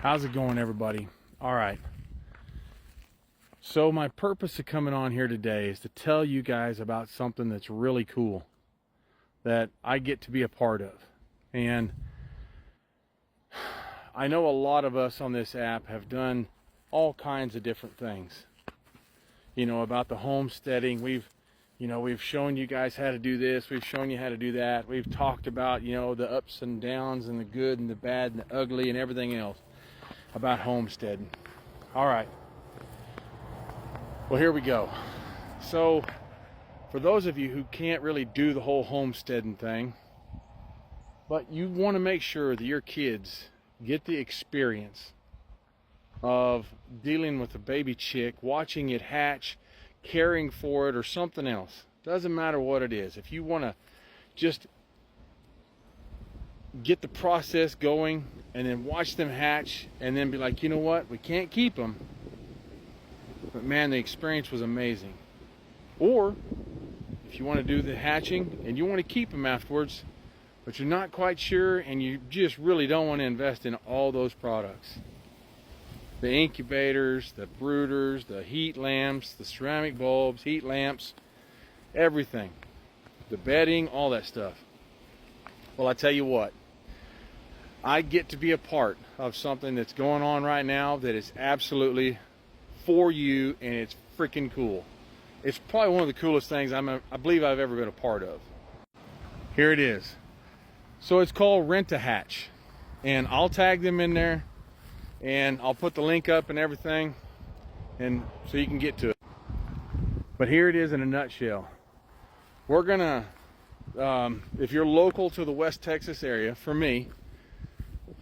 How's it going, everybody? All right. So my purpose of coming on here today is to tell you guys about something that's really cool that I get to be a part of. And I know a lot of us on this app have done all kinds of different things. You know, about the homesteading. We've shown you guys how to do this. We've shown you how to do that. We've talked about, the ups and downs and the good and the bad and the ugly and everything else about homesteading. All right. Well, here we go. So, for those of you who can't really do the whole homesteading thing, but you want to make sure that your kids get the experience of dealing with a baby chick, watching it hatch, caring for it, or something else. Doesn't matter what it is. If you want to just get the process going and then watch them hatch and then be like, you know what, we can't keep them, but man, the experience was amazing. Or if you want to do the hatching and you want to keep them afterwards, but you're not quite sure and you just really don't want to invest in all those products, the incubators, the brooders, the heat lamps, the ceramic bulbs, heat lamps, everything, the bedding, all that stuff. Well, I tell you what, I get to be a part of something that's going on right now that is absolutely for you, and it's freaking cool. It's probably one of the coolest things I believe I've ever been a part of. Here it is. So it's called Rent a Hatch, and I'll tag them in there, and I'll put the link up and everything, and so you can get to it. But here it is in a nutshell. We're gonna, if you're local to the West Texas area, for me,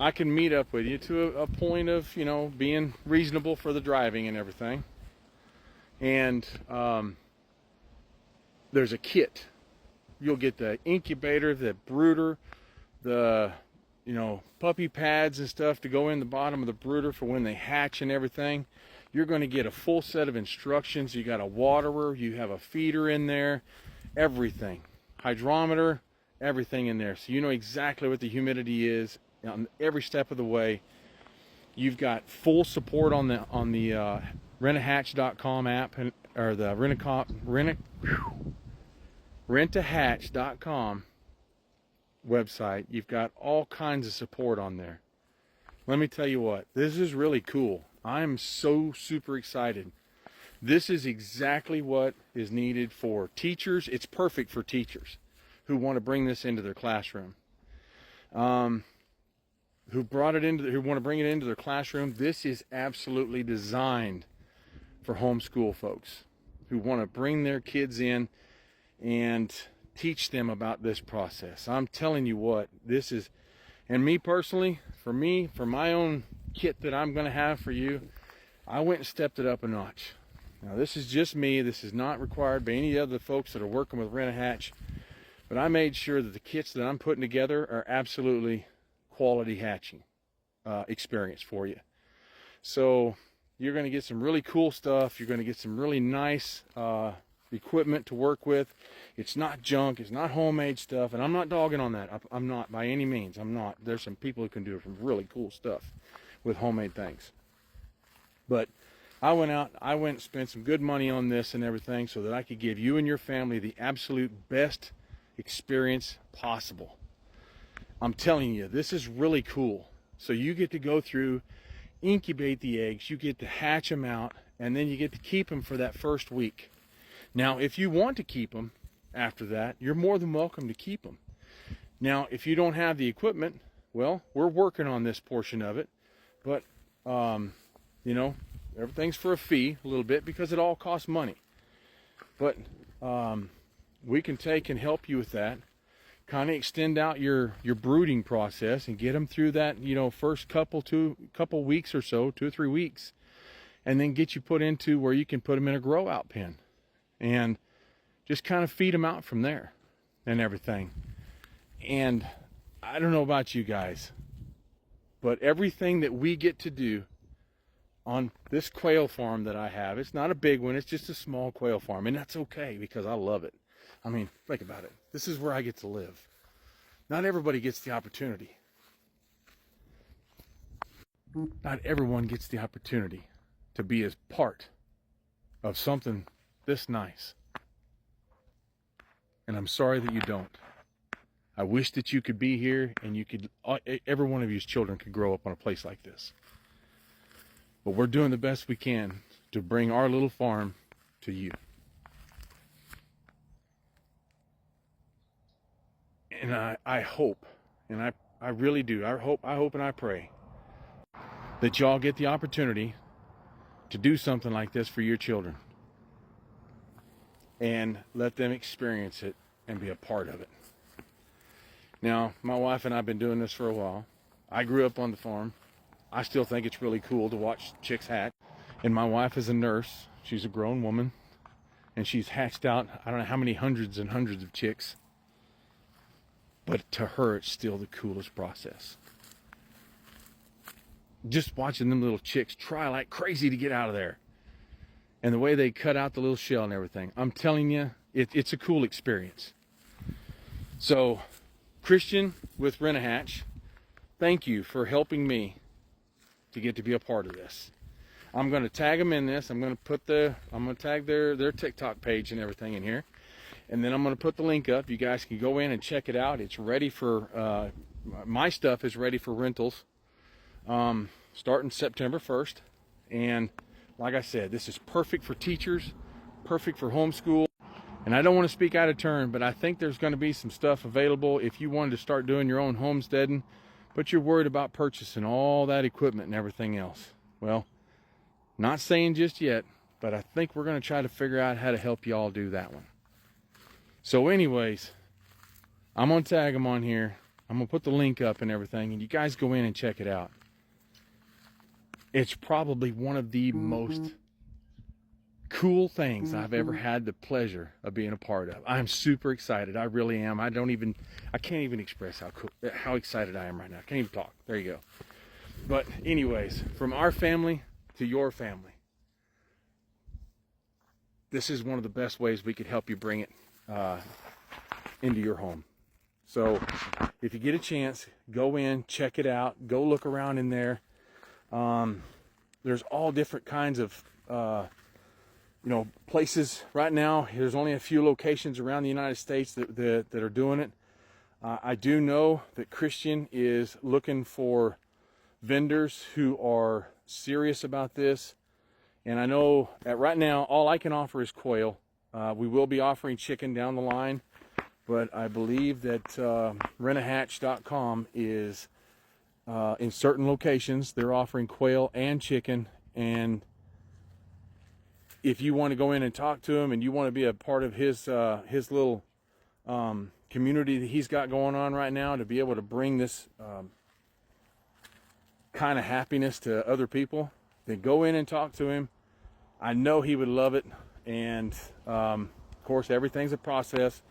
I can meet up with you to a point of, being reasonable for the driving and everything. And there's a kit. You'll get the incubator, the brooder, the, puppy pads and stuff to go in the bottom of the brooder for when they hatch and everything. You're going to get a full set of instructions. You got a waterer, you have a feeder in there, everything. Hydrometer, everything in there. So you know exactly what the humidity is on every step of the way. You've got full support on the rentahatch.com app, or the rentahatch.com website. You've got all kinds of support on there. Let me tell you what, this is really cool. I'm so super excited. This is exactly what is needed for teachers. It's perfect for teachers who want to bring this into their classroom. Who want to bring it into their classroom. This is absolutely designed for homeschool folks who want to bring their kids in and teach them about this process. I'm telling you what, this is, and me personally, for my own kit that I'm going to have for you, I went and stepped it up a notch. Now this is just me. This is not required by any other folks that are working with Rent-A-Hatch, but I made sure that the kits that I'm putting together are absolutely quality hatching experience for you. So you're going to get some really cool stuff. You're going to get some really nice equipment to work with. It's not junk. It's not homemade stuff. And I'm not dogging on that. I'm not, by any means. I'm not. There's some people who can do some really cool stuff with homemade things. But I went and spent some good money on this and everything so that I could give you and your family the absolute best experience possible. I'm telling you, this is really cool. So you get to go through, incubate the eggs, you get to hatch them out, and then you get to keep them for that first week. Now, if you want to keep them after that, you're more than welcome to keep them. Now, if you don't have the equipment, well, we're working on this portion of it, but, everything's for a fee a little bit because it all costs money. But we can take and help you with that. Kind of extend out your brooding process and get them through that, first couple weeks or so, 2 or 3 weeks, and then get you put into where you can put them in a grow out pen and just kind of feed them out from there and everything. And I don't know about you guys, but everything that we get to do on this quail farm that I have, it's not a big one, it's just a small quail farm, and that's okay because I love it. I mean, think about it. This is where I get to live. Not everybody gets the opportunity. Not everyone gets the opportunity to be as part of something this nice. And I'm sorry that you don't. I wish that you could be here and you could, every one of you's children could grow up on a place like this. But we're doing the best we can to bring our little farm to you. And I hope, and I really do, I hope and I pray that y'all get the opportunity to do something like this for your children and let them experience it and be a part of it. Now, my wife and I have been doing this for a while. I grew up on the farm. I still think it's really cool to watch chicks hatch. And my wife is a nurse. She's a grown woman. And she's hatched out, I don't know how many hundreds and hundreds of chicks. But to her, it's still the coolest process. Just watching them little chicks try like crazy to get out of there. And the way they cut out the little shell and everything. I'm telling you, it's a cool experience. So, Christian with Rent-A-Hatch, thank you for helping me to get to be a part of this. I'm going to tag them in this. I'm going to tag their TikTok page and everything in here. And then I'm going to put the link up. You guys can go in and check it out. It's ready for, my stuff is ready for rentals starting September 1st. And like I said, this is perfect for teachers, perfect for homeschool. And I don't want to speak out of turn, but I think there's going to be some stuff available if you wanted to start doing your own homesteading, but you're worried about purchasing all that equipment and everything else. Well, not saying just yet, but I think we're going to try to figure out how to help you all do that one. So anyways, I'm going to tag them on here. I'm going to put the link up and everything, and you guys go in and check it out. It's probably one of the most cool things I've ever had the pleasure of being a part of. I'm super excited. I really am. I can't even express how excited I am right now. I can't even talk. There you go. But anyways, from our family to your family, this is one of the best ways we could help you bring it into your home. So if you get a chance, go in, check it out, go look around in there. There's all different kinds of places right now. There's only a few locations around the United States that are doing it. I do know that Christian is looking for vendors who are serious about this. And I know that right now, all I can offer is quail. We will be offering chicken down the line, but I believe that rentahatch.com is in certain locations, they're offering quail and chicken. And if you want to go in and talk to him and you want to be a part of his little community that he's got going on right now, to be able to bring this kind of happiness to other people, then go in and talk to him. I know he would love it. And of course, everything's a process,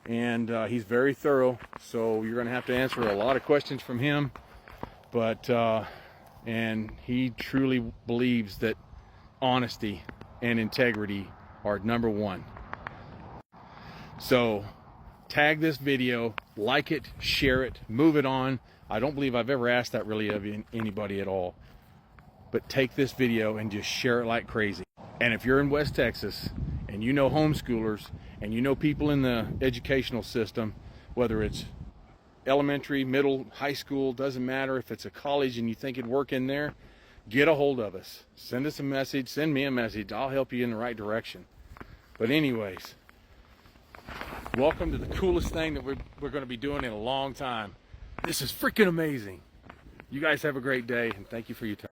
and he's very thorough, so you're going to have to answer a lot of questions from him. But and he truly believes that honesty and integrity are number one. So tag this video, like it, share it, move it on. I don't believe I've ever asked that really of anybody at all. But take this video and just share it like crazy. And if you're in West Texas and you know homeschoolers and you know people in the educational system, whether it's elementary, middle, high school, doesn't matter, if it's a college and you think it'd work in there, get a hold of us. Send us a message, send me a message. I'll help you in the right direction. But anyways, welcome to the coolest thing that we're going to be doing in a long time. This is freaking amazing. You guys have a great day, and thank you for your time.